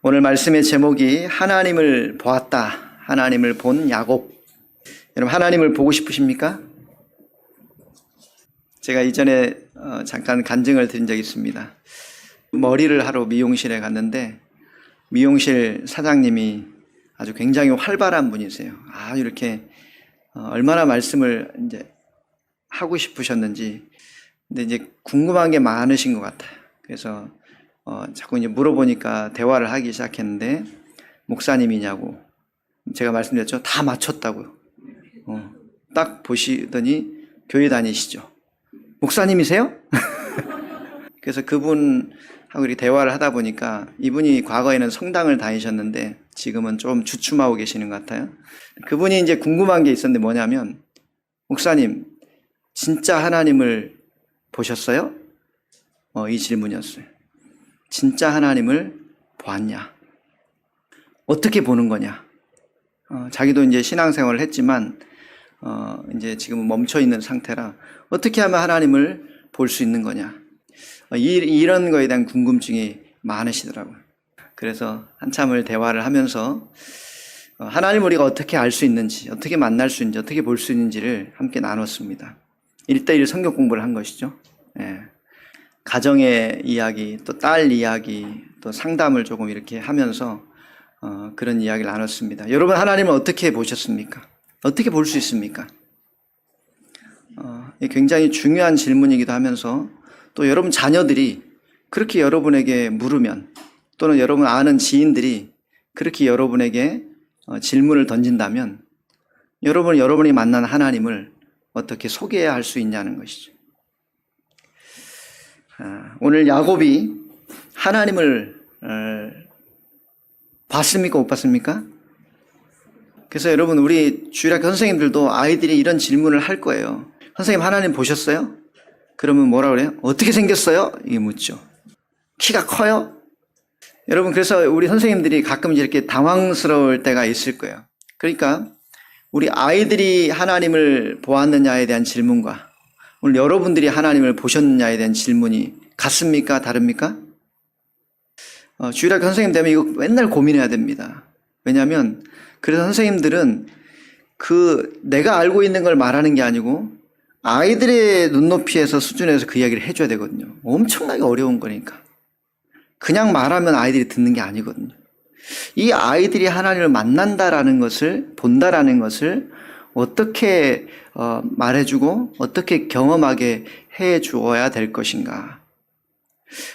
오늘 말씀의 제목이 하나님을 보았다. 하나님을 본 야곱. 여러분, 하나님을 보고 싶으십니까? 제가 이전에 잠깐 간증을 드린 적이 있습니다. 머리를 하러 미용실에 갔는데 미용실 사장님이 아주 굉장히 활발한 분이세요. 이렇게 얼마나 말씀을 이제 하고 싶으셨는지. 근데 이제 궁금한 게 많으신 것 같아요. 그래서 자꾸 이제 물어보니까 대화를 하기 시작했는데, 목사님이냐고. 제가 말씀드렸죠. 다 맞췄다고요. 딱 보시더니 교회 다니시죠. 목사님이세요? 그래서 그분하고 이렇게 대화를 하다 보니까 이분이 과거에는 성당을 다니셨는데 지금은 좀 주춤하고 계시는 것 같아요. 그분이 이제 궁금한 게 있었는데 뭐냐면, 목사님, 진짜 하나님을 보셨어요? 이 질문이었어요. 진짜 하나님을 보았냐? 어떻게 보는 거냐? 자기도 이제 신앙생활을 했지만, 이제 지금은 멈춰 있는 상태라 어떻게 하면 하나님을 볼 수 있는 거냐? 이런 거에 대한 궁금증이 많으시더라고요. 그래서 한참을 대화를 하면서 하나님을 우리가 어떻게 알 수 있는지, 어떻게 만날 수 있는지, 어떻게 볼 수 있는지를 함께 나눴습니다. 1:1 성경 공부를 한 것이죠. 가정의 이야기, 또 딸 이야기, 또 상담을 조금 이렇게 하면서 그런 이야기를 나눴습니다. 여러분, 하나님을 어떻게 보셨습니까? 어떻게 볼 수 있습니까? 굉장히 중요한 질문이기도 하면서, 또 여러분 자녀들이 그렇게 여러분에게 물으면, 또는 여러분 아는 지인들이 그렇게 여러분에게 질문을 던진다면, 여러분이 만난 하나님을 어떻게 소개해야 할 수 있냐는 것이죠. 오늘 야곱이 하나님을 봤습니까? 못 봤습니까? 그래서 여러분, 우리 주일학교 선생님들도 아이들이 이런 질문을 할 거예요. 선생님, 하나님 보셨어요? 그러면 뭐라 그래요? 어떻게 생겼어요? 이게 묻죠. 키가 커요? 여러분, 그래서 우리 선생님들이 가끔 이렇게 당황스러울 때가 있을 거예요. 그러니까 우리 아이들이 하나님을 보았느냐에 대한 질문과 오늘 여러분들이 하나님을 보셨느냐에 대한 질문이 같습니까? 다릅니까? 주일학교 선생님 되면 이거 맨날 고민해야 됩니다. 왜냐하면 그래서 선생님들은 내가 알고 있는 걸 말하는 게 아니고 아이들의 눈높이에서 수준에서 그 이야기를 해줘야 되거든요. 엄청나게 어려운 거니까. 그냥 말하면 아이들이 듣는 게 아니거든요. 이 아이들이 하나님을 만난다라는 것을, 본다라는 것을 어떻게 말해주고 어떻게 경험하게 해주어야 될 것인가.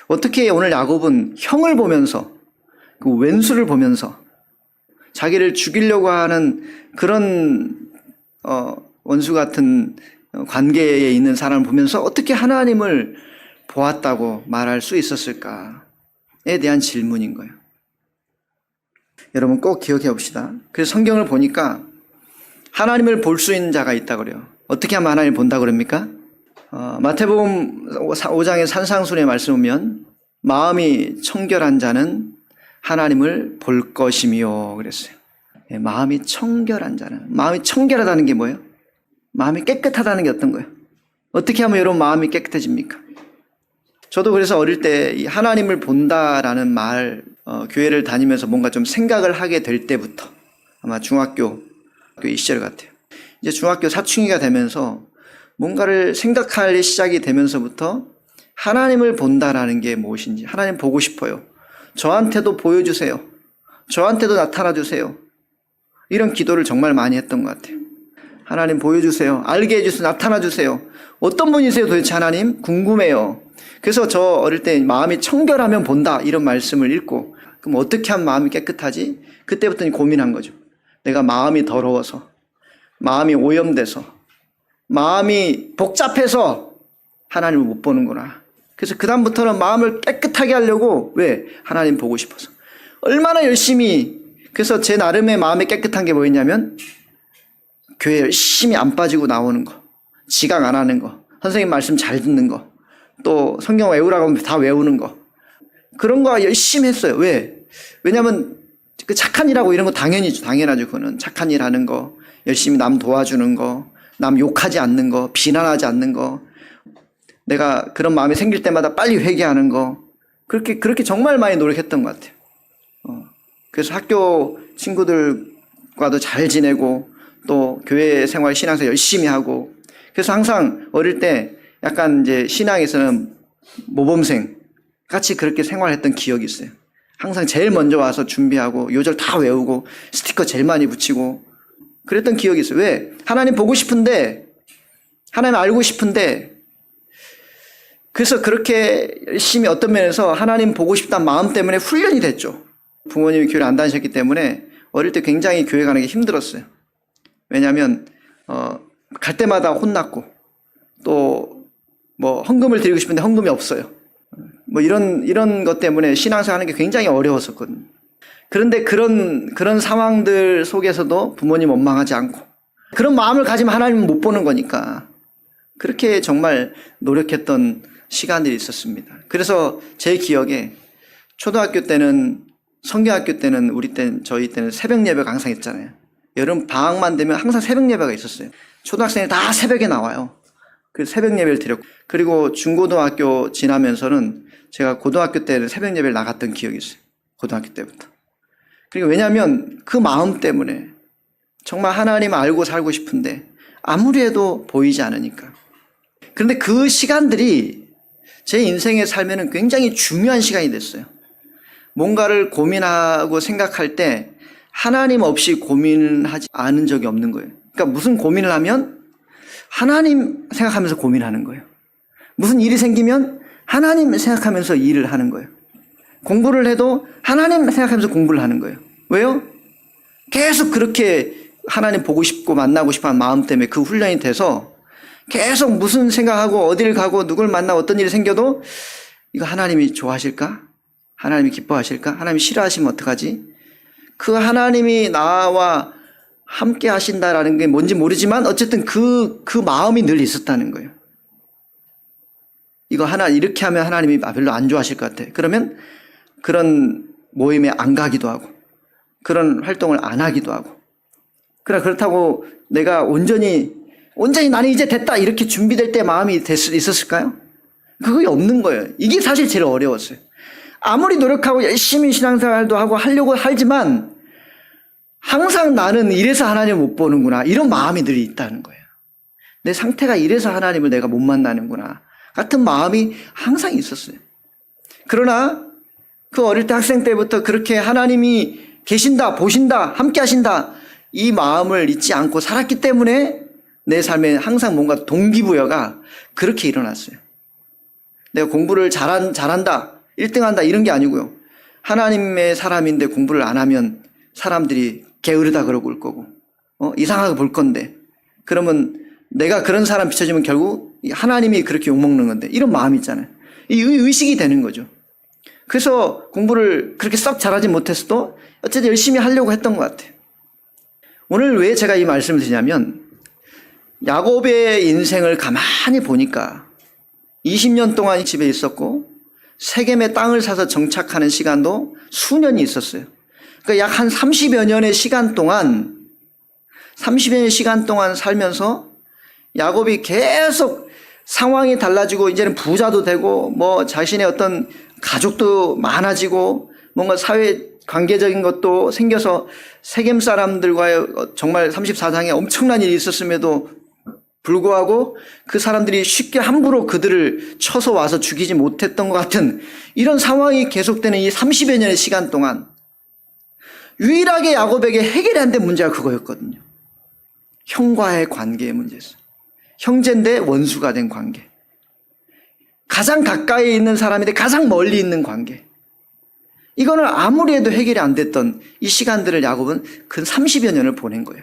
어떻게 오늘 야곱은 형을 보면서, 그 왼수를 보면서 자기를 죽이려고 하는 그런 원수 같은 관계에 있는 사람을 보면서 어떻게 하나님을 보았다고 말할 수 있었을까에 대한 질문인 거예요. 여러분 꼭 기억해 봅시다. 그래서 성경을 보니까 하나님을 볼 수 있는 자가 있다고 그래요. 어떻게 하면 하나님을 본다고 그럽니까? 마태복음 5장의 산상순의 말씀 보면 마음이 청결한 자는 하나님을 볼 것이며 그랬어요. 마음이 청결한 자는, 마음이 청결하다는 게 뭐예요? 마음이 깨끗하다는 게 어떤 거예요? 어떻게 하면 여러분 마음이 깨끗해집니까? 저도 그래서 어릴 때 이 하나님을 본다라는 말, 교회를 다니면서 뭔가 좀 생각을 하게 될 때부터, 아마 중학교 이 시절 같아요. 이제 중학교 사춘기가 되면서 뭔가를 생각할 시작이 되면서부터 하나님을 본다라는 게 무엇인지, 하나님 보고 싶어요. 저한테도 보여주세요. 저한테도 나타나 주세요. 이런 기도를 정말 많이 했던 것 같아요. 하나님 보여주세요. 알게 해주세요. 나타나 주세요. 어떤 분이세요 도대체 하나님? 궁금해요. 그래서 저 어릴 때 마음이 청결하면 본다 이런 말씀을 읽고, 그럼 어떻게 하면 마음이 깨끗하지? 그때부터 고민한 거죠. 내가 마음이 더러워서, 마음이 오염돼서, 마음이 복잡해서 하나님을 못 보는구나. 그래서 그 다음부터는 마음을 깨끗하게 하려고, 왜? 하나님 보고 싶어서. 얼마나 열심히. 그래서 제 나름의 마음이 깨끗한 게 뭐였냐면 교회 열심히 안 빠지고 나오는 거, 지각 안 하는 거, 선생님 말씀 잘 듣는 거, 또 성경 외우라고 하면 다 외우는 거, 그런 거 열심히 했어요. 왜? 왜냐하면 그 착한 일하고 이런 거 당연하죠. 그거는 착한 일 하는 거, 열심히 남 도와주는 거, 남 욕하지 않는 거, 비난하지 않는 거, 내가 그런 마음이 생길 때마다 빨리 회개하는 거, 그렇게 정말 많이 노력했던 것 같아요. 그래서 학교 친구들과도 잘 지내고 또 교회 생활 신앙생활 열심히 하고 그래서 항상 어릴 때 약간 이제 신앙에서는 모범생 같이 그렇게 생활했던 기억이 있어요. 항상 제일 먼저 와서 준비하고 요절 다 외우고 스티커 제일 많이 붙이고 그랬던 기억이 있어요. 왜? 하나님 보고 싶은데 하나님 알고 싶은데 그래서 그렇게 열심히 어떤 면에서 하나님 보고 싶다는 마음 때문에 훈련이 됐죠. 부모님이 교회를 안 다니셨기 때문에 어릴 때 굉장히 교회 가는 게 힘들었어요. 왜냐하면 갈 때마다 혼났고 또 뭐 헌금을 드리고 싶은데 헌금이 없어요. 뭐 이런 것 때문에 신앙생활 하는 게 굉장히 어려웠었거든요. 그런데 그런 상황들 속에서도 부모님 원망하지 않고 그런 마음을 가지면 하나님은 못 보는 거니까 그렇게 정말 노력했던 시간들이 있었습니다. 그래서 제 기억에 초등학교 때는 성경학교 때는 저희 때는 새벽 예배가 항상 있잖아요. 여름 방학만 되면 항상 새벽 예배가 있었어요. 초등학생이 다 새벽에 나와요. 그 새벽 예배를 드렸고 그리고 중고등학교 지나면서는 제가 고등학교 때는 새벽 예배를 나갔던 기억이 있어요. 고등학교 때부터. 그리고 왜냐하면 그 마음 때문에 정말 하나님 알고 살고 싶은데 아무리 해도 보이지 않으니까. 그런데 그 시간들이 제 인생의 삶에는 굉장히 중요한 시간이 됐어요. 뭔가를 고민하고 생각할 때 하나님 없이 고민하지 않은 적이 없는 거예요. 그러니까 무슨 고민을 하면 하나님 생각하면서 고민하는 거예요. 무슨 일이 생기면 하나님 생각하면서 일을 하는 거예요. 공부를 해도 하나님 생각하면서 공부를 하는 거예요. 왜요? 계속 그렇게 하나님 보고 싶고 만나고 싶어하는 마음 때문에 그 훈련이 돼서 계속 무슨 생각하고 어디를 가고 누굴 만나 어떤 일이 생겨도 이거 하나님이 좋아하실까? 하나님이 기뻐하실까? 하나님이 싫어하시면 어떡하지? 그 하나님이 나와 함께 하신다라는 게 뭔지 모르지만 어쨌든 그 마음이 늘 있었다는 거예요. 이거 이렇게 하면 하나님이 별로 안 좋아하실 것 같아. 그러면 그런 모임에 안 가기도 하고 그런 활동을 안 하기도 하고 그렇다고 내가 온전히 나는 이제 됐다 이렇게 준비될 때 마음이 있었을까요? 그게 없는 거예요. 이게 사실 제일 어려웠어요. 아무리 노력하고 열심히 신앙생활도 하고 하려고 하지만 항상 나는 이래서 하나님을 못 보는구나 이런 마음이 늘 있다는 거예요. 내 상태가 이래서 하나님을 내가 못 만나는구나 같은 마음이 항상 있었어요. 그러나 그 어릴 때 학생 때부터 그렇게 하나님이 계신다, 보신다, 함께 하신다 이 마음을 잊지 않고 살았기 때문에 내 삶에 항상 뭔가 동기부여가 그렇게 일어났어요. 내가 공부를 잘한다, 1등한다 이런 게 아니고요. 하나님의 사람인데 공부를 안 하면 사람들이 게으르다 그러고 올 거고 이상하게 볼 건데 그러면 내가 그런 사람 비춰주면 결국 하나님이 그렇게 욕먹는 건데 이런 마음이 있잖아요. 이 의식이 되는 거죠. 그래서 공부를 그렇게 썩 잘하지 못했어도 어쨌든 열심히 하려고 했던 것 같아요. 오늘 왜 제가 이 말씀을 드리냐면 야곱의 인생을 가만히 보니까 20년 동안 집에 있었고 세겜의 땅을 사서 정착하는 시간도 수년이 있었어요. 그러니까 약 한 30여 년의 시간 동안 살면서 야곱이 계속 상황이 달라지고 이제는 부자도 되고 뭐 자신의 어떤 가족도 많아지고 뭔가 사회 관계적인 것도 생겨서 세겜 사람들과의 정말 34장에 엄청난 일이 있었음에도 불구하고 그 사람들이 쉽게 함부로 그들을 쳐서 와서 죽이지 못했던 것 같은 이런 상황이 계속되는 이 30여 년의 시간 동안 유일하게 야곱에게 해결이 안 된 문제가 그거였거든요. 형과의 관계의 문제였어요. 형제인데 원수가 된 관계. 가장 가까이 있는 사람인데 가장 멀리 있는 관계. 이거는 아무리 해도 해결이 안 됐던 이 시간들을 야곱은 그 30여 년을 보낸 거예요.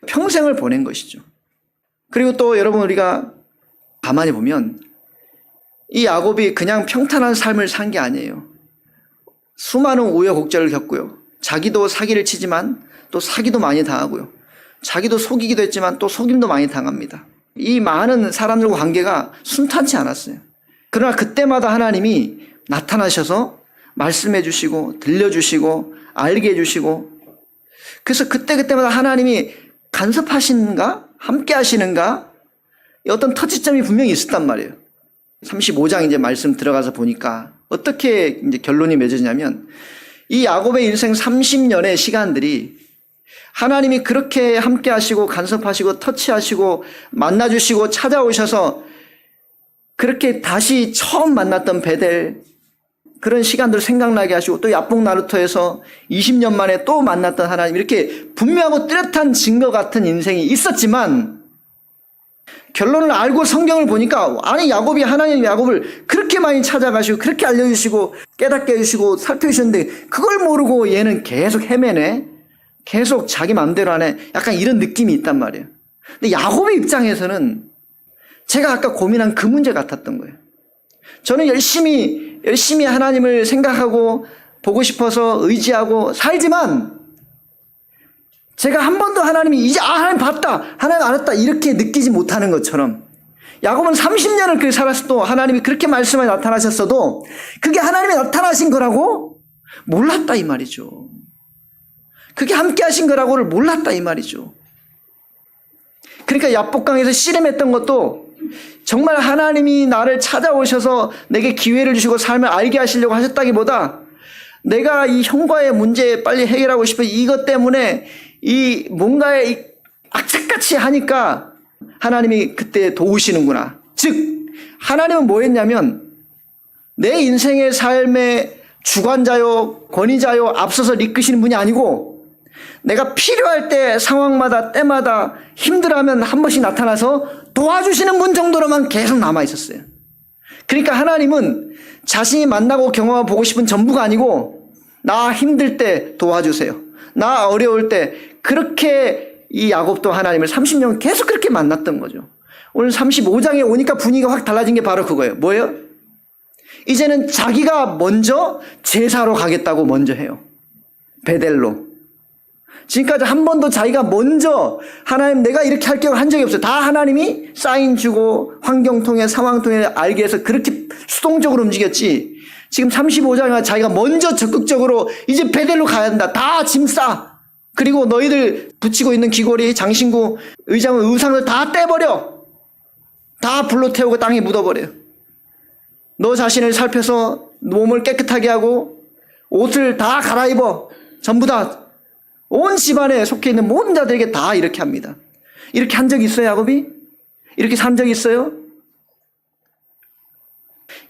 평생을 보낸 것이죠. 그리고 또 여러분 우리가 가만히 보면 이 야곱이 그냥 평탄한 삶을 산 게 아니에요. 수많은 우여곡절을 겪고요. 자기도 사기를 치지만 또 사기도 많이 당하고요. 자기도 속이기도 했지만 또 속임도 많이 당합니다. 이 많은 사람들과 관계가 순탄치 않았어요. 그러나 그때마다 하나님이 나타나셔서 말씀해 주시고 들려주시고 알게 해주시고 그래서 그때마다 하나님이 간섭하시는가 함께 하시는가 어떤 터치점이 분명히 있었단 말이에요. 35장 이제 말씀 들어가서 보니까 어떻게 이제 결론이 맺어지냐면 이 야곱의 인생 30년의 시간들이 하나님이 그렇게 함께 하시고 간섭하시고 터치하시고 만나주시고 찾아오셔서 그렇게 다시 처음 만났던 베델, 그런 시간들 생각나게 하시고 또 야복 나루터에서 20년 만에 또 만났던 하나님, 이렇게 분명하고 뚜렷한 증거 같은 인생이 있었지만 결론을 알고 성경을 보니까 아니 야곱이 하나님 야곱을 그렇게 많이 찾아가시고 그렇게 알려주시고 깨닫게 해주시고 살펴주셨는데 그걸 모르고 얘는 계속 헤매네, 계속 자기 마음대로 하네, 약간 이런 느낌이 있단 말이에요. 근데 야곱의 입장에서는 제가 아까 고민한 그 문제 같았던 거예요. 저는 열심히 하나님을 생각하고 보고 싶어서 의지하고 살지만 제가 한 번도 하나님이 이제 하나님 봤다, 하나님 알았다 이렇게 느끼지 못하는 것처럼 야곱은 30년을 그렇게 살았어도 하나님이 그렇게 말씀에 나타나셨어도 그게 하나님이 나타나신 거라고 몰랐다 이 말이죠. 그게 함께 하신 거라고를 몰랐다 이 말이죠. 그러니까 야복강에서 씨름했던 것도 정말 하나님이 나를 찾아오셔서 내게 기회를 주시고 삶을 알게 하시려고 하셨다기보다 내가 이 형과의 문제 빨리 해결하고 싶어 이것 때문에 이 뭔가에 이 악착같이 하니까 하나님이 그때 도우시는구나. 즉 하나님은 뭐 했냐면 내 인생의 삶의 주관자요 권위자요 앞서서 이끄시는 분이 아니고 내가 필요할 때 상황마다 때마다 힘들어하면 한 번씩 나타나서 도와주시는 분 정도로만 계속 남아있었어요. 그러니까 하나님은 자신이 만나고 경험하고 보고 싶은 전부가 아니고 나 힘들 때 도와주세요, 나 어려울 때, 그렇게 이 야곱도 하나님을 30년 계속 그렇게 만났던 거죠. 오늘 35장에 오니까 분위기가 확 달라진 게 바로 그거예요. 뭐예요? 이제는 자기가 먼저 제사로 가겠다고 먼저 해요. 베델로. 지금까지 한 번도 자기가 먼저 하나님 내가 이렇게 할게요 한 적이 없어요. 다 하나님이 사인 주고 환경 통해 상황 통해 알게 해서 그렇게 수동적으로 움직였지, 지금 35장에 자기가 먼저 적극적으로 이제 베델로 가야 된다, 다 짐 싸, 그리고 너희들 붙이고 있는 귀걸이 장신구 의상을 다 떼버려, 다 불로 태우고 땅에 묻어버려요. 너 자신을 살펴서 몸을 깨끗하게 하고 옷을 다 갈아입어, 전부 다 온 집안에 속해 있는 모든 자들에게 다 이렇게 합니다. 이렇게 한 적이 있어요 야곱이? 이렇게 산 적이 있어요?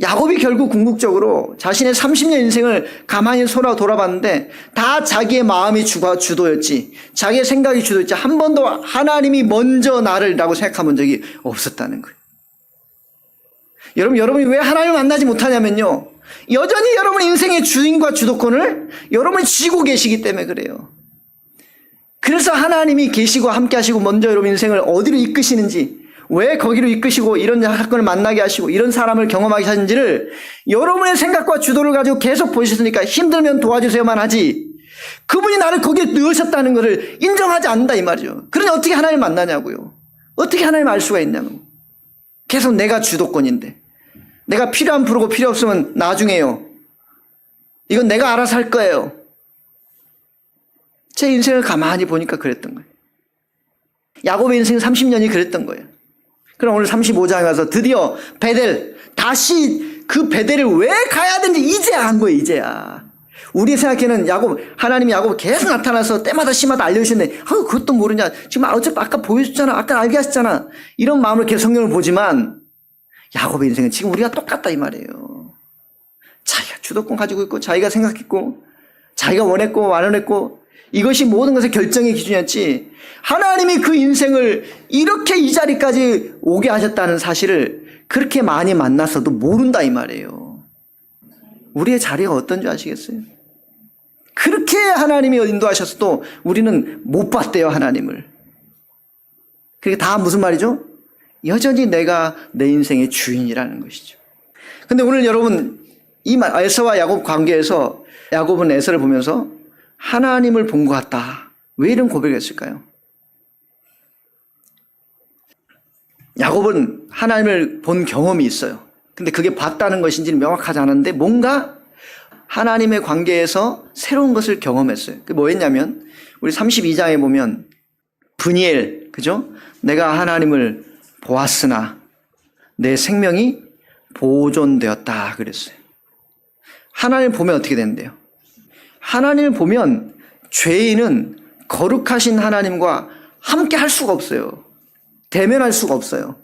야곱이 결국 궁극적으로 자신의 30년 인생을 가만히 돌아봤는데 다 자기의 마음이 주도였지, 자기의 생각이 주도였지, 한 번도 하나님이 먼저 나를 라고 생각한 적이 없었다는 거예요. 여러분이 왜 하나님을 만나지 못하냐면요, 여전히 여러분 인생의 주인과 주도권을 여러분이 쥐고 계시기 때문에 그래요. 그래서 하나님이 계시고 함께 하시고 먼저 여러분 인생을 어디로 이끄시는지, 왜 거기로 이끄시고 이런 사건을 만나게 하시고 이런 사람을 경험하게 하시는지를 여러분의 생각과 주도를 가지고 계속 보셨으니까 힘들면 도와주세요만 하지, 그분이 나를 거기에 넣으셨다는 것을 인정하지 않는다 이 말이죠. 그러니 어떻게 하나님을 만나냐고요. 어떻게 하나님을 알 수가 있냐고. 계속 내가 주도권인데, 내가 필요하면 부르고 필요 없으면 나중에요, 이건 내가 알아서 할 거예요. 제 인생을 가만히 보니까 그랬던 거예요. 야곱의 인생 30년이 그랬던 거예요. 그럼 오늘 35장에 가서 드디어 베델, 다시 그 베델을 왜 가야 되는지 이제야 한 거예요. 이제야. 우리 생각에는 하나님이 야곱 계속 나타나서 때마다 시마다 알려주시는데 그것도 모르냐, 지금 아까 보여줬잖아, 아까 알게 하셨잖아, 이런 마음으로 계속 성경을 보지만 야곱의 인생은 지금 우리가 똑같다 이 말이에요. 자기가 주도권 가지고 있고 자기가 생각했고 자기가 원했고 완원했고 이것이 모든 것의 결정의 기준이었지, 하나님이 그 인생을 이렇게 이 자리까지 오게 하셨다는 사실을 그렇게 많이 만났어도 모른다 이 말이에요. 우리의 자리가 어떤 줄 아시겠어요? 그렇게 하나님이 인도하셨어도 우리는 못 봤대요 하나님을. 그게 다 무슨 말이죠? 여전히 내가 내 인생의 주인이라는 것이죠. 근데 오늘 여러분 이 에서와 야곱 관계에서 야곱은 에서를 보면서 하나님을 본 것 같다, 왜 이런 고백을 했을까요? 야곱은 하나님을 본 경험이 있어요. 근데 그게 봤다는 것인지는 명확하지 않았는데 뭔가 하나님의 관계에서 새로운 것을 경험했어요. 그게 뭐였냐면 우리 32장에 보면 브니엘, 그죠? 내가 하나님을 보았으나 내 생명이 보존되었다 그랬어요. 하나님을 보면 어떻게 되는데요? 하나님을 보면 죄인은 거룩하신 하나님과 함께 할 수가 없어요. 대면할 수가 없어요.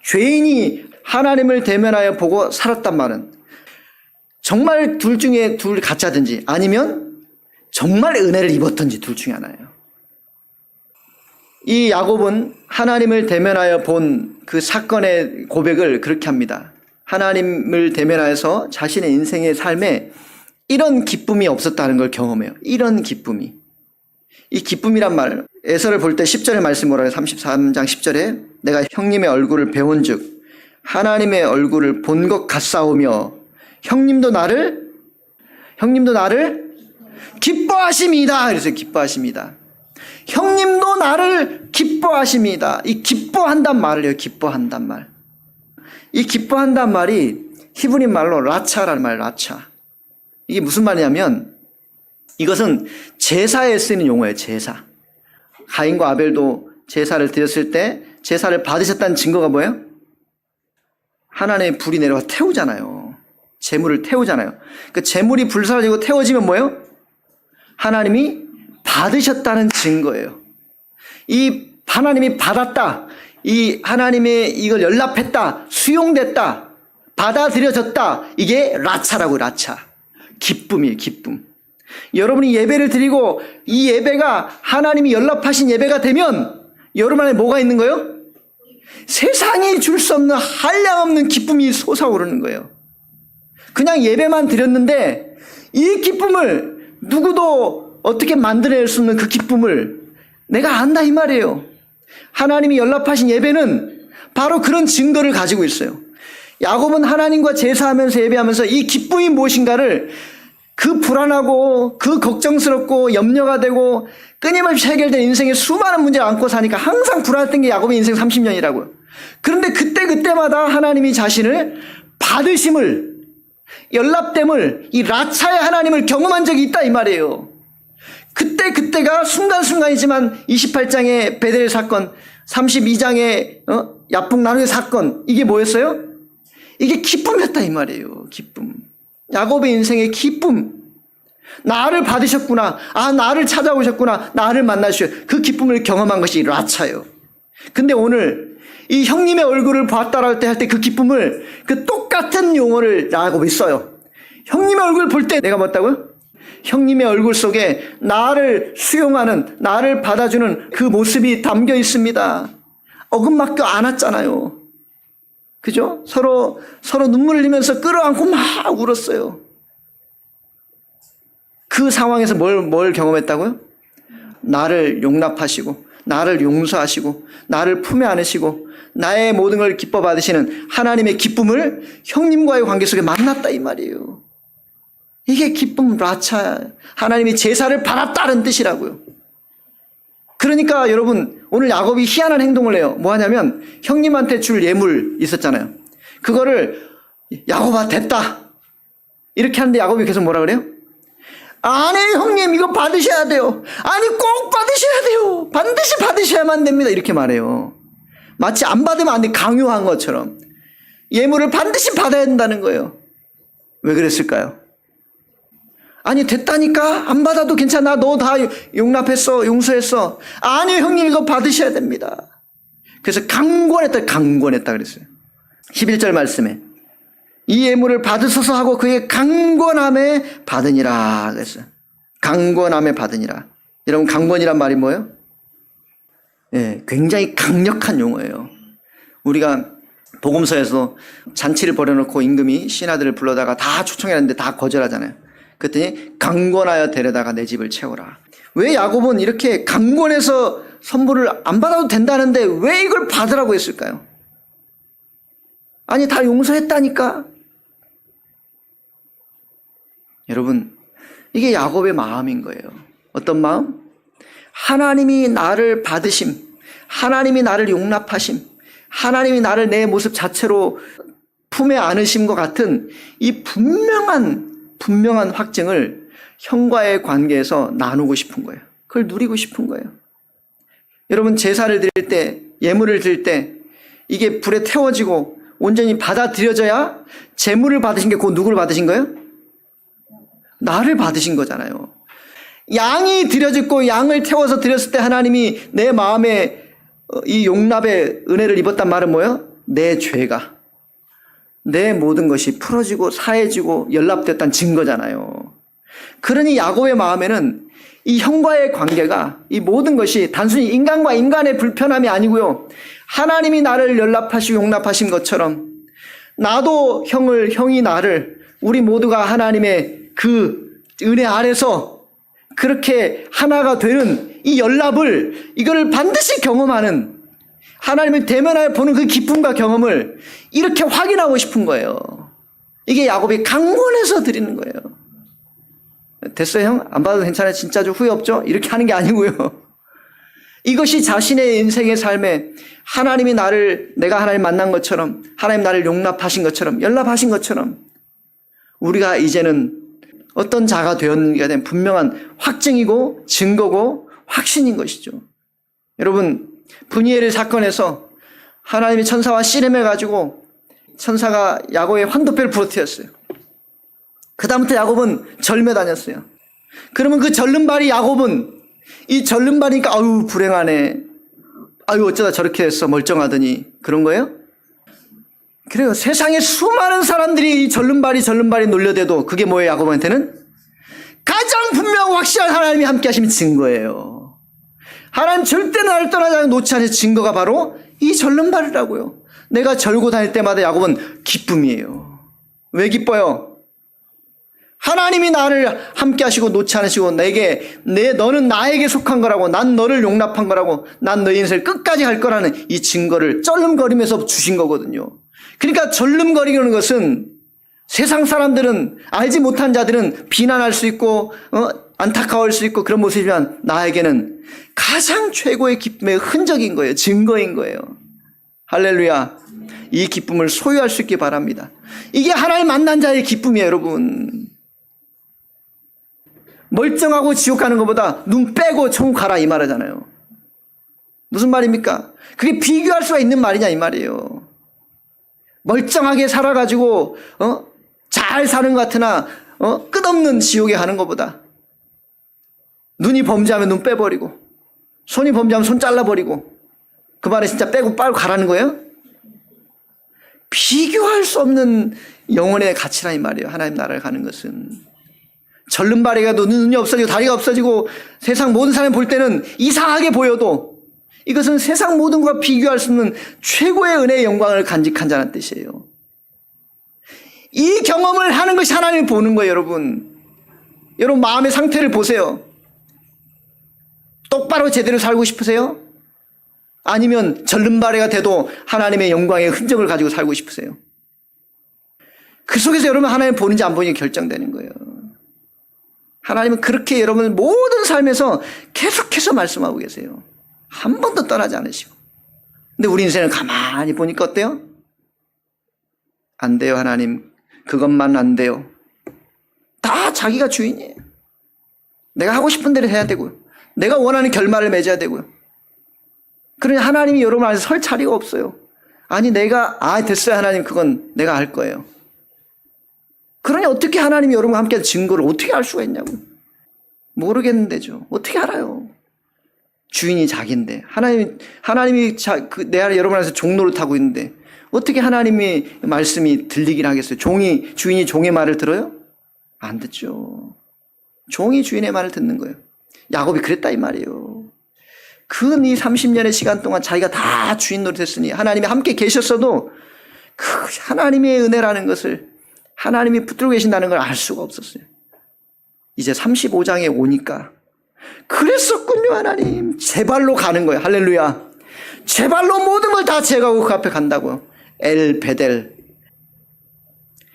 죄인이 하나님을 대면하여 보고 살았단 말은 정말 둘 중에 둘 가짜든지 아니면 정말 은혜를 입었든지 둘 중에 하나예요. 이 야곱은 하나님을 대면하여 본 그 사건의 고백을 그렇게 합니다. 하나님을 대면하여서 자신의 인생의 삶에 이런 기쁨이 없었다는 걸 경험해요. 이런 기쁨이. 이 기쁨이란 말, 에서를 볼 때 10절의 말씀 뭐라고 해요? 33장 10절에 내가 형님의 얼굴을 배운 즉 하나님의 얼굴을 본 것 같사오며 형님도 나를 기뻐하심이다. 그래서 기뻐하십니다. 형님도 나를 기뻐하십니다. 이 기뻐한단 말을 해요. 기뻐한단 말. 이 기뻐한단 말이 히브리 말로 라차라는 말, 라차. 이게 무슨 말이냐면 이것은 제사에 쓰이는 용어예요. 제사. 가인과 아벨도 제사를 드렸을 때 제사를 받으셨다는 증거가 뭐예요? 하나님의 불이 내려와 태우잖아요. 제물을 태우잖아요. 그 제물이 불사르지고 태워지면 뭐예요? 하나님이 받으셨다는 증거예요. 이 하나님이 받았다. 이 하나님의 이걸 연락했다. 수용됐다. 받아들여졌다. 이게 라차라고, 라차. 기쁨이에요. 기쁨. 여러분이 예배를 드리고 이 예배가 하나님이 연락하신 예배가 되면 여러분 안에 뭐가 있는 거예요? 세상이 줄 수 없는 한량없는 기쁨이 솟아오르는 거예요. 그냥 예배만 드렸는데 이 기쁨을 누구도 어떻게 만들어낼 수 없는 그 기쁨을 내가 안다 이 말이에요. 하나님이 연락하신 예배는 바로 그런 증거를 가지고 있어요. 야곱은 하나님과 제사하면서 예배하면서 이 기쁨이 무엇인가를 그 불안하고 그 걱정스럽고 염려가 되고 끊임없이 해결된 인생의 수많은 문제를 안고 사니까 항상 불안했던 게 야곱의 인생 30년이라고요. 그런데 그때마다 하나님이 자신을 받으심을, 연락됨을, 이 라차의 하나님을 경험한 적이 있다 이 말이에요. 그때가 순간순간이지만 28장의 베델 사건, 32장의 야풍 나누의 사건, 이게 뭐였어요? 이게 기쁨이었다 이 말이에요. 기쁨. 야곱의 인생의 기쁨. 나를 받으셨구나. 아, 나를 찾아오셨구나. 나를 만나주셨어요. 그 기쁨을 경험한 것이 라차예요. 근데 오늘 이 형님의 얼굴을 봤다라고 할 때 그 기쁨을 그 똑같은 용어를 야곱이 써요. 형님의 얼굴 볼 때 내가 뭐였다고요? 형님의 얼굴 속에 나를 수용하는, 나를 받아주는 그 모습이 담겨 있습니다. 어금맞겨 안았잖아요. 그죠? 서로 눈물을 흘리면서 끌어안고 막 울었어요. 그 상황에서 뭘 경험했다고요? 나를 용납하시고, 나를 용서하시고, 나를 품에 안으시고, 나의 모든 걸 기뻐 받으시는 하나님의 기쁨을 형님과의 관계 속에 만났다 이 말이에요. 이게 기쁨 라차, 하나님이 제사를 받았다는 뜻이라고요. 그러니까 여러분 오늘 야곱이 희한한 행동을 해요. 뭐 하냐면 형님한테 줄 예물 있었잖아요. 그거를 야곱아 됐다 이렇게 하는데 야곱이 계속 뭐라 그래요? 아니 형님 이거 받으셔야 돼요. 아니 꼭 받으셔야 돼요. 반드시 받으셔야만 됩니다. 이렇게 말해요. 마치 안 받으면 안 돼, 강요한 것처럼. 예물을 반드시 받아야 된다는 거예요. 왜 그랬을까요? 아니 됐다니까 안 받아도 괜찮아. 너 다 용납했어, 용서했어. 아니 형님 이거 받으셔야 됩니다. 그래서 강권했다 그랬어요. 11절 말씀에 이 예물을 받으소서 하고 그의 강권함에 받으니라 그랬어요. 강권함에 받으니라. 여러분 강권이란 말이 뭐예요? 예, 굉장히 강력한 용어예요. 우리가 복음서에서 잔치를 벌여놓고 임금이 신하들을 불러다가 다 초청했는데 다 거절하잖아요. 그랬더니 강권하여 데려다가 내 집을 채워라. 왜 야곱은 이렇게 강권해서 선물을 안 받아도 된다는데 왜 이걸 받으라고 했을까요? 아니 다 용서했다니까. 여러분 이게 야곱의 마음인 거예요. 어떤 마음? 하나님이 나를 받으심, 하나님이 나를 용납하심, 하나님이 나를 내 모습 자체로 품에 안으심과 같은 이 분명한 확증을 형과의 관계에서 나누고 싶은 거예요. 그걸 누리고 싶은 거예요. 여러분 제사를 드릴 때, 예물을 드릴 때 이게 불에 태워지고 온전히 받아들여져야 제물을 받으신 게 곧 누구를 받으신 거예요? 나를 받으신 거잖아요. 양이 드려졌고 양을 태워서 드렸을 때 하나님이 내 마음에 이 용납의 은혜를 입었단 말은 뭐예요? 내 죄가, 내 모든 것이 풀어지고 사해지고 연락됐다는 증거잖아요. 그러니 야곱의 마음에는 이 형과의 관계가, 이 모든 것이 단순히 인간과 인간의 불편함이 아니고요, 하나님이 나를 연락하시고 용납하신 것처럼 나도 형이 나를, 우리 모두가 하나님의 그 은혜 아래서 그렇게 하나가 되는 이 연락을, 이거를 반드시 경험하는, 하나님을 대면하여 보는 그 기쁨과 경험을 이렇게 확인하고 싶은 거예요. 이게 야곱이 강권해서 드리는 거예요. 됐어요, 형? 안 받아도 괜찮아요. 진짜 좀 후회 없죠? 이렇게 하는 게 아니고요. 이것이 자신의 인생의 삶에 하나님이 내가 하나님 만난 것처럼, 하나님 나를 용납하신 것처럼, 연락하신 것처럼 우리가 이제는 어떤 자가 되었는지가 된 분명한 확증이고 증거고 확신인 것이죠. 여러분, 브니엘 사건에서 하나님이 천사와 씨름해 가지고 천사가 야곱의 환도뼈를 부러뜨렸어요. 그 다음부터 야곱은 절매 다녔어요. 그러면 그 절름발이 야곱은, 이 절름발이니까 아유 불행하네, 아유 어쩌다 저렇게 했어, 멀쩡하더니, 그런 거예요? 그래요. 세상에 수많은 사람들이 이 절름발이 놀려대도 그게 뭐예요? 야곱한테는 가장 분명하고 확실한 하나님이 함께 하시면 증거예요. 하나님 절대 나를 떠나지 않고 놓지 않으신 증거가 바로 이 절름발이라고요. 내가 절고 다닐 때마다 야곱은 기쁨이에요. 왜 기뻐요? 하나님이 나를 함께 하시고 놓지 않으시고 너는 나에게 속한 거라고, 난 너를 용납한 거라고, 난 너의 인생을 끝까지 갈 거라는 이 증거를 쩔름거리면서 주신 거거든요. 그러니까 절름거리는 것은 세상 사람들은, 알지 못한 자들은 비난할 수 있고 안타까워할 수 있고 그런 모습이지만 나에게는 가장 최고의 기쁨의 흔적인 거예요. 증거인 거예요. 할렐루야. 이 기쁨을 소유할 수 있기 바랍니다. 이게 하나님 만난 자의 기쁨이에요, 여러분. 멀쩡하고 지옥 가는 것보다 눈 빼고 천국 가라, 이 말이잖아요. 무슨 말입니까? 그게 비교할 수가 있는 말이냐, 이 말이에요. 멀쩡하게 살아가지고 잘 사는 것 같으나 끝없는 지옥에 가는 것보다, 눈이 범죄하면 눈 빼버리고, 손이 범죄하면 손 잘라버리고, 그 말에 진짜 빼고 빨고 가라는 거예요? 비교할 수 없는 영혼의 가치라, 이 말이에요. 하나님 나라를 가는 것은. 절름발이가 눈이 없어지고 다리가 없어지고 세상 모든 사람이 볼 때는 이상하게 보여도 이것은 세상 모든 것과 비교할 수 없는 최고의 은혜의 영광을 간직한 자라는 뜻이에요. 이 경험을 하는 것이 하나님을 보는 거예요, 여러분. 여러분 마음의 상태를 보세요. 똑바로 제대로 살고 싶으세요? 아니면 절름발이가 돼도 하나님의 영광의 흔적을 가지고 살고 싶으세요? 그 속에서 여러분 하나님 보는지 안 보는지 결정되는 거예요. 하나님은 그렇게 여러분의 모든 삶에서 계속해서 말씀하고 계세요. 한 번도 떠나지 않으시고. 근데 우리 인생을 가만히 보니까 어때요? 안 돼요, 하나님. 그것만 안 돼요. 다 자기가 주인이에요. 내가 하고 싶은 대로 해야 되고요. 내가 원하는 결말을 맺어야 되고요. 그러니 하나님이 여러분 안에서 설 자리가 없어요. 아니 됐어요, 하나님. 그건 내가 할 거예요. 그러니 어떻게 하나님이 여러분과 함께 증거를 어떻게 알 수가 있냐고요. 모르겠는데죠. 어떻게 알아요? 주인이 자기인데, 하나님이 내 안에 여러분 안에서 종로를 타고 있는데 어떻게 하나님의 말씀이 들리긴 하겠어요? 주인이 종의 말을 들어요? 안 듣죠. 종이 주인의 말을 듣는 거예요. 야곱이 그랬다, 이 말이에요. 근 이 30년의 시간 동안 자기가 다 주인 노릇했으니 하나님이 함께 계셨어도 그 하나님의 은혜라는 것을, 하나님이 붙들고 계신다는 걸 알 수가 없었어요. 이제 35장에 오니까 그랬었군요, 하나님. 제 발로 가는 거예요. 할렐루야. 제 발로 모든 걸 다 제가고 그 앞에 간다고요. 엘 베델.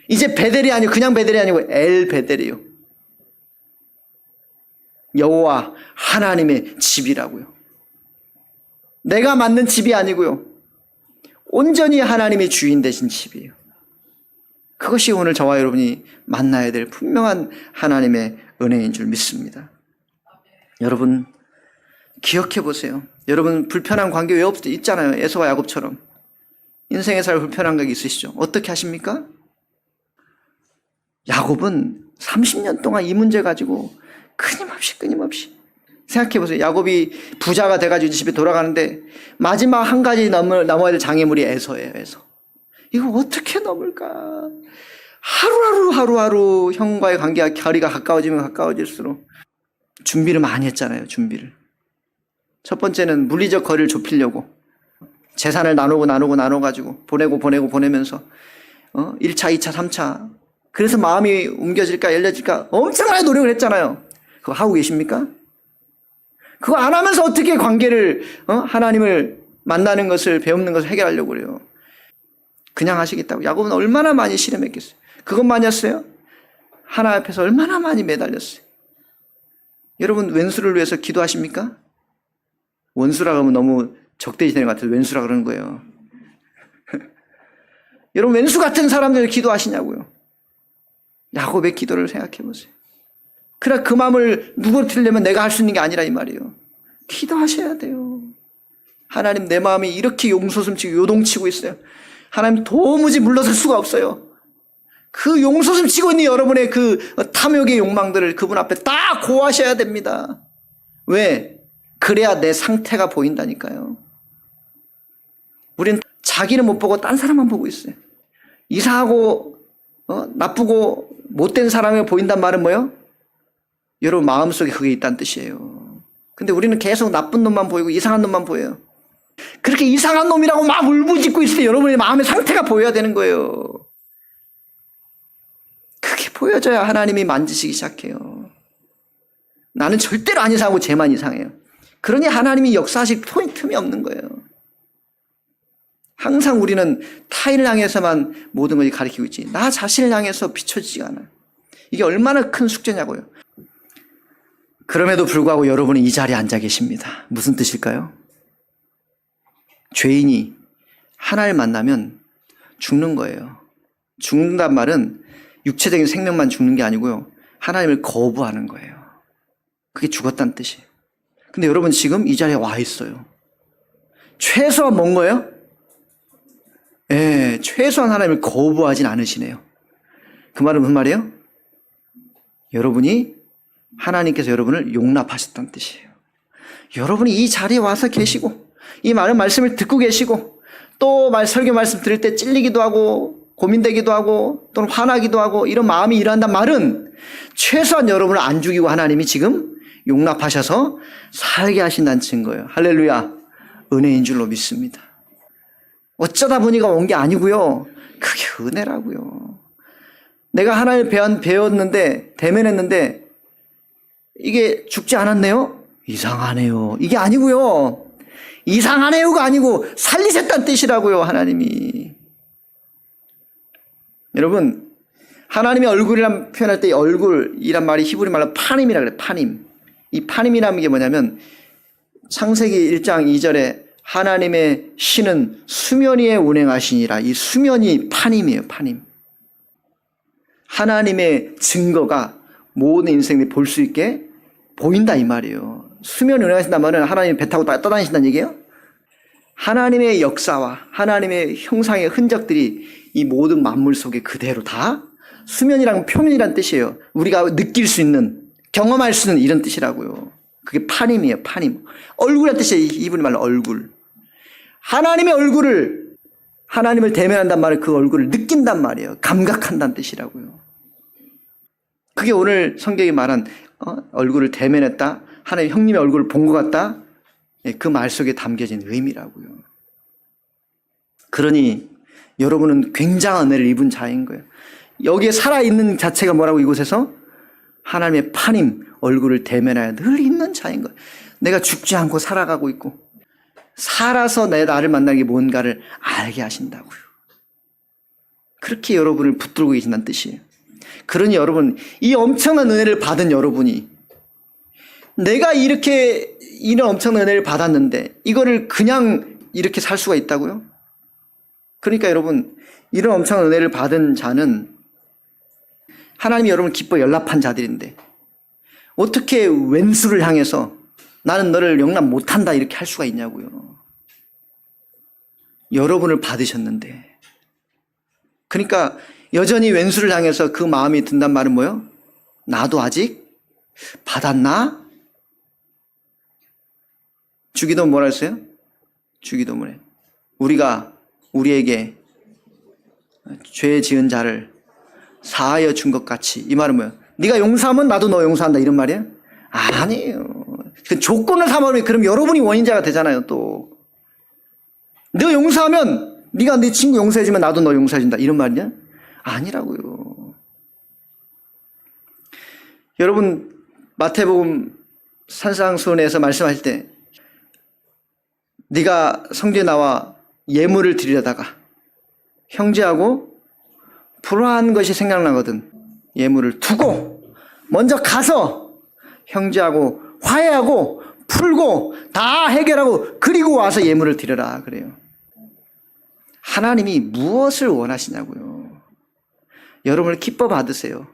이제 베델이 아니고 그냥 베델이 아니고 엘 베델이요. 여호와 하나님의 집이라고요. 내가 만든 집이 아니고요. 온전히 하나님의 주인 되신 집이에요. 그것이 오늘 저와 여러분이 만나야 될 분명한 하나님의 은혜인 줄 믿습니다. 여러분 기억해 보세요. 여러분 불편한 관계 왜 있잖아요. 에서와 야곱처럼. 인생에 살 불편한 게 있으시죠? 어떻게 하십니까? 야곱은 30년 동안 이 문제 가지고 끊임없이 생각해 보세요. 야곱이 부자가 돼가지고 집에 돌아가는데 마지막 한 가지 넘어야 될 장애물이 에서예요. 에서. 이거 어떻게 넘을까? 하루하루 형과의 관계가 결이가 가까워지면 가까워질수록 준비를 많이 했잖아요. 준비를. 첫 번째는 물리적 거리를 좁히려고 재산을 나눠가지고 보내면서 1차, 2차, 3차. 그래서 마음이 옮겨질까 열려질까 엄청나게 노력을 했잖아요. 그거 하고 계십니까? 그거 안 하면서 어떻게 관계를 하나님을 만나는 것을 배우는 것을 해결하려고 그래요. 그냥 하시겠다고. 야곱은 얼마나 많이 실험했겠어요. 그것만이었어요? 하나 앞에서 얼마나 많이 매달렸어요. 여러분 왼수를 위해서 기도하십니까? 원수라 하면 너무 적대시되는 것 같아서 왼수라 그러는 거예요. 여러분 왼수 같은 사람들 기도하시냐고요. 야곱의 기도를 생각해 보세요. 그러나 그 마음을 누구한테려면 내가 할 수 있는 게 아니라 이 말이에요. 기도하셔야 돼요. 하나님 내 마음이 이렇게 용솟음치고 요동치고 있어요. 하나님 도무지 물러설 수가 없어요. 그 용솟음치고 있는 여러분의 그 탐욕의 욕망들을 그분 앞에 딱 고하셔야 됩니다. 왜? 그래야 내 상태가 보인다니까요. 우리는 자기는 못 보고 딴 사람만 보고 있어요. 이상하고 나쁘고 못된 사람이 보인단 말은 뭐예요? 여러분 마음속에 그게 있다는 뜻이에요. 근데 우리는 계속 나쁜 놈만 보이고 이상한 놈만 보여요. 그렇게 이상한 놈이라고 막 울부짖고 있을 때 여러분의 마음의 상태가 보여야 되는 거예요. 그게 보여져야 하나님이 만지시기 시작해요. 나는 절대로 안 이상하고 쟤만 이상해요. 그러니 하나님이 역사하실 틈이 없는 거예요. 항상 우리는 타인을 향해서만 모든 것을 가리키고 있지 나 자신을 향해서 비춰지지가 않아요. 이게 얼마나 큰 숙제냐고요. 그럼에도 불구하고 여러분은 이 자리에 앉아 계십니다. 무슨 뜻일까요? 죄인이 하나님을 만나면 죽는 거예요. 죽는단 말은 육체적인 생명만 죽는 게 아니고요. 하나님을 거부하는 거예요. 그게 죽었다는 뜻이에요. 근데 여러분 지금 이 자리에 와 있어요. 최소한 뭔 거예요? 예, 최소한 하나님을 거부하진 않으시네요. 그 말은 무슨 말이에요? 여러분이 하나님께서 여러분을 용납하셨다는 뜻이에요. 여러분이 이 자리에 와서 계시고 이 많은 말씀을 듣고 계시고 또 설교 말씀 들을 때 찔리기도 하고 고민되기도 하고 또는 화나기도 하고 이런 마음이 일어난단 말은 최소한 여러분을 안 죽이고 하나님이 지금 용납하셔서 살게 하신다는 증거예요. 할렐루야. 은혜인 줄로 믿습니다. 어쩌다 보니까 온 게 아니고요. 그게 은혜라고요. 내가 하나님을 배웠는데 대면했는데 이게 죽지 않았네요? 이상하네요. 이게 아니고요. 이상하네요가 아니고 살리셨다는 뜻이라고요. 하나님이. 여러분 하나님의 얼굴이란 표현할 때 얼굴이란 말이 히브리 말로 파님이라 그래요. 파님. 이 파님이라는 게 뭐냐면 창세기 1장 2절에 하나님의 신은 수면 위에 운행하시니라. 이 수면이 파님이에요. 파님. 하나님의 증거가 모든 인생이 볼 수 있게 보인다 이 말이에요. 수면 위에 운행하신다는 말은 하나님이 배 타고 떠다니신다는 얘기예요. 하나님의 역사와 하나님의 형상의 흔적들이 이 모든 만물 속에 그대로 다 수면이란 표면이란 뜻이에요. 우리가 느낄 수 있는 경험할 수 있는 이런 뜻이라고요. 그게 파님이에요. 파님. 얼굴이란 뜻이에요. 이분이 말로 얼굴. 하나님의 얼굴을 하나님을 대면한단 말은 그 얼굴을 느낀단 말이에요. 감각한다는 뜻이라고요. 그게 오늘 성경이 말한 얼굴을 대면했다. 하나님 형님의 얼굴을 본 것 같다. 그 말 속에 담겨진 의미라고요. 그러니 여러분은 굉장한 은혜를 입은 자인 거예요. 여기에 살아있는 자체가 뭐라고 이곳에서? 하나님의 파님 얼굴을 대면하여 늘 있는 자인 거예요. 내가 죽지 않고 살아가고 있고 살아서 나를 만나는 게 뭔가를 알게 하신다고요. 그렇게 여러분을 붙들고 계신다는 뜻이에요. 그러니 여러분 이 엄청난 은혜를 받은 여러분이 내가 이렇게 이런 엄청난 은혜를 받았는데 이거를 그냥 이렇게 살 수가 있다고요? 그러니까 여러분 이런 엄청난 은혜를 받은 자는 하나님이 여러분을 기뻐 연락한 자들인데 어떻게 왼수를 향해서 나는 너를 용납 못한다 이렇게 할 수가 있냐고요. 여러분을 받으셨는데 그러니까 여전히 왼수를 향해서 그 마음이 든단 말은 뭐예요? 나도 아직 받았나? 주기도문 뭐라 했어요? 주기도문에 우리가 우리에게 죄 지은 자를 사하여 준 것 같이. 이 말은 뭐예요? 네가 용서하면 나도 너 용서한다 이런 말이에요? 아니에요. 그 조건을 삼아버리면 그럼 여러분이 원인자가 되잖아요. 또 너 용서하면 네가 네 친구 용서해주면 나도 너 용서해준다 이런 말이냐? 아니라고요. 여러분 마태복음 산상수훈에서 말씀하실 때 네가 성전에 나와 예물을 드리려다가 형제하고 불화한 것이 생각나거든. 예물을 두고 먼저 가서 형제하고 화해하고 풀고 다 해결하고 그리고 와서 예물을 드려라 그래요. 하나님이 무엇을 원하시냐고요. 여러분을 기뻐 받으세요.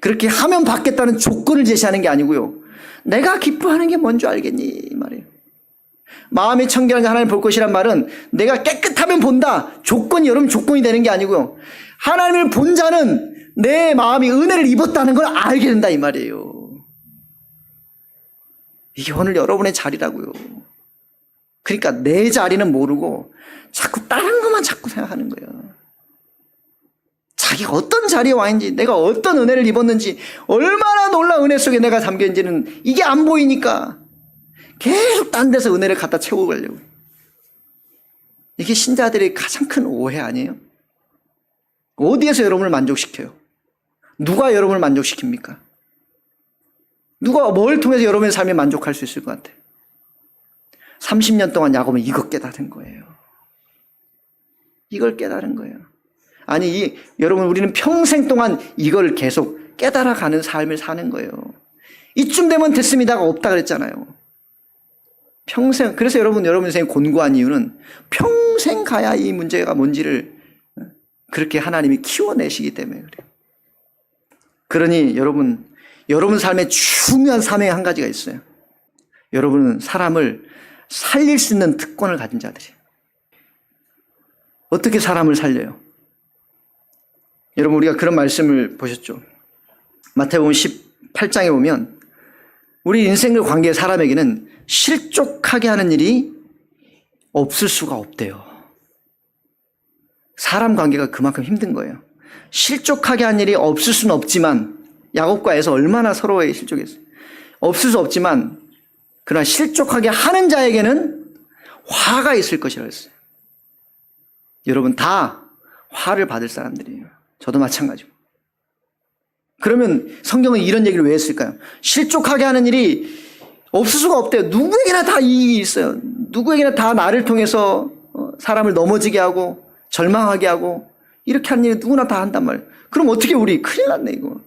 그렇게 하면 받겠다는 조건을 제시하는 게 아니고요. 내가 기뻐하는 게 뭔 줄 알겠니? 이 말이에요. 마음이 청결한 하나님 볼 것이란 말은 내가 깨끗하면 본다. 조건이 여러분 조건이 되는 게 아니고요. 하나님을 본 자는 내 마음이 은혜를 입었다는 걸 알게 된다 이 말이에요. 이게 오늘 여러분의 자리라고요. 그러니까 내 자리는 모르고 자꾸 다른 것만 자꾸 생각하는 거예요. 자기가 어떤 자리에 와 있는지, 내가 어떤 은혜를 입었는지, 얼마나 놀라운 은혜 속에 내가 잠겨 있는지는 이게 안 보이니까 계속 딴 데서 은혜를 갖다 채워가려고. 이게 신자들의 가장 큰 오해 아니에요? 어디에서 여러분을 만족시켜요? 누가 여러분을 만족시킵니까? 누가 뭘 통해서 여러분의 삶에 만족할 수 있을 것 같아요? 30년 동안 야곱은 이거 깨달은 거예요. 이걸 깨달은 거예요. 아니, 여러분, 우리는 평생 동안 이걸 계속 깨달아가는 삶을 사는 거예요. 이쯤 되면 됐습니다가 없다 그랬잖아요. 평생, 그래서 여러분 인생이 곤고한 이유는 평생 가야 이 문제가 뭔지를 그렇게 하나님이 키워내시기 때문에 그래요. 그러니 여러분 삶에 중요한 사명이 한 가지가 있어요. 여러분은 사람을 살릴 수 있는 특권을 가진 자들이에요. 어떻게 사람을 살려요? 여러분 우리가 그런 말씀을 보셨죠? 마태복음 18장에 보면 우리 인생의 관계 사람에게는 실족하게 하는 일이 없을 수가 없대요. 사람 관계가 그만큼 힘든 거예요. 실족하게 하는 일이 없을 수는 없지만 야곱과 에서 얼마나 서로의 실족했어요. 없을 수 없지만 그러나 실족하게 하는 자에게는 화가 있을 것이라고 했어요. 여러분 다 화를 받을 사람들이에요. 저도 마찬가지고. 그러면 성경은 이런 얘기를 왜 했을까요? 실족하게 하는 일이 없을 수가 없대요. 누구에게나 다 이익이 있어요. 누구에게나 다 나를 통해서 사람을 넘어지게 하고 절망하게 하고 이렇게 하는 일이 누구나 다 한단 말이에요. 그럼 어떻게 우리 큰일 났네 이거.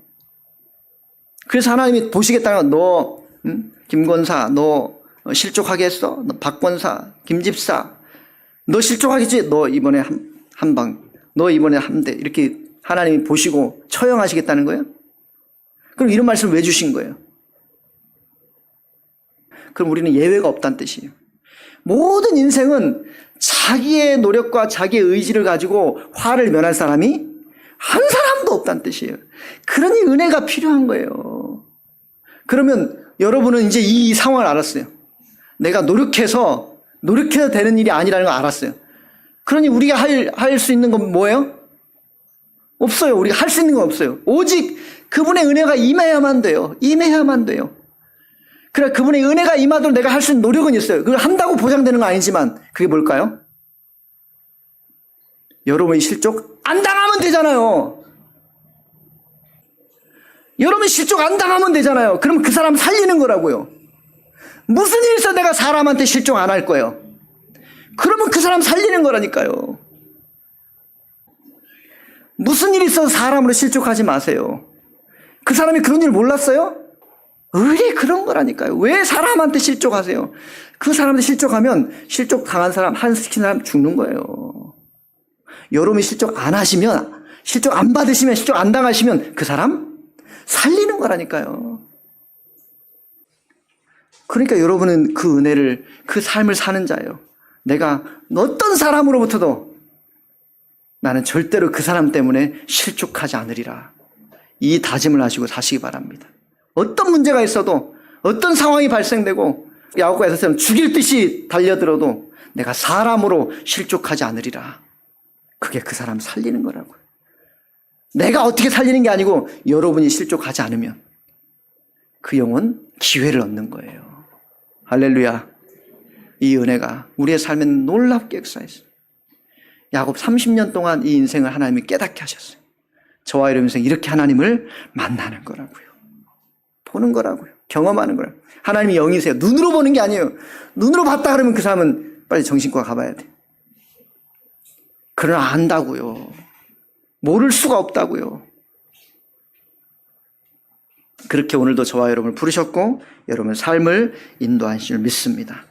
그래서 하나님이 보시겠다는 너 김권사 너 실족하게 했어? 너 박권사 김집사 너 실족하겠지? 너 이번에 한 방 너 이번에 한 대 이렇게 하나님이 보시고 처형하시겠다는 거예요? 그럼 이런 말씀을 왜 주신 거예요? 그럼 우리는 예외가 없다는 뜻이에요. 모든 인생은 자기의 노력과 자기의 의지를 가지고 화를 면할 사람이 한 사람도 없다는 뜻이에요. 그러니 은혜가 필요한 거예요. 그러면 여러분은 이제 이 상황을 알았어요. 내가 노력해서 되는 일이 아니라는 걸 알았어요. 그러니 우리가 할 수 있는 건 뭐예요? 없어요. 우리가 할 수 있는 건 없어요. 오직 그분의 은혜가 임해야만 돼요. 임해야만 돼요. 그래, 그분의 은혜가 임하도록 내가 할 수 있는 노력은 있어요. 그걸 한다고 보장되는 건 아니지만 그게 뭘까요? 여러분이 실족 안 당하면 되잖아요. 여러분이 실족 안 당하면 되잖아요. 그럼 그 사람 살리는 거라고요. 무슨 일 있어 내가 사람한테 실족 안 할 거예요. 그러면 그 사람 살리는 거라니까요. 무슨 일 있어서 사람으로 실족하지 마세요. 그 사람이 그런 일 몰랐어요? 의리 그런 거라니까요. 왜 사람한테 실족하세요? 그 사람한테 실족하면 실족 당한 사람, 시킨 사람 죽는 거예요. 여러분이 실족 안 하시면, 실족 안 받으시면, 실족 안 당하시면 그 사람 살리는 거라니까요. 그러니까 여러분은 그 은혜를, 그 삶을 사는 자예요. 내가 어떤 사람으로부터도 나는 절대로 그 사람 때문에 실족하지 않으리라. 이 다짐을 하시고 사시기 바랍니다. 어떤 문제가 있어도 어떤 상황이 발생되고 야곱과 에사처럼 죽일 듯이 달려들어도 내가 사람으로 실족하지 않으리라. 그게 그 사람 살리는 거라고요. 내가 어떻게 살리는 게 아니고 여러분이 실족하지 않으면 그 영혼 기회를 얻는 거예요. 할렐루야. 이 은혜가 우리의 삶에 놀랍게 역사했어요. 야곱 30년 동안 이 인생을 하나님이 깨닫게 하셨어요. 저와 여러분 인생 이렇게 하나님을 만나는 거라고요. 보는 거라고요. 경험하는 거라고요. 하나님이 영이세요. 눈으로 보는 게 아니에요. 눈으로 봤다 그러면 그 사람은 빨리 정신과 가봐야 돼. 그러나 안다고요. 모를 수가 없다고요. 그렇게 오늘도 저와 여러분을 부르셨고 여러분의 삶을 인도하신 줄 믿습니다.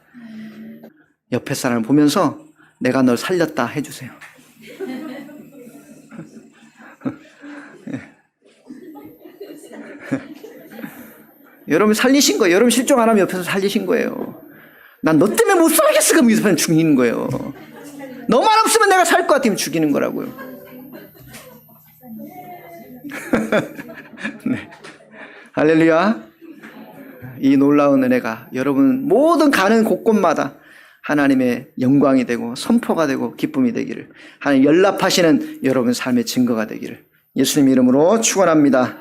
옆에 사람을 보면서 내가 널 살렸다 해주세요. 여러분 살리신 거예요. 여러분 실종 안 하면 옆에서 살리신 거예요. 난 너 때문에 못 살겠어. 그럼 옆에서 죽이는 거예요. 너만 없으면 내가 살 것 같으면 죽이는 거라고요. 네. 할렐루야. 이 놀라운 은혜가 여러분 모든 가는 곳곳마다 하나님의 영광이 되고 선포가 되고 기쁨이 되기를, 하나님 연락하시는 여러분 삶의 증거가 되기를 예수님 이름으로 축원합니다.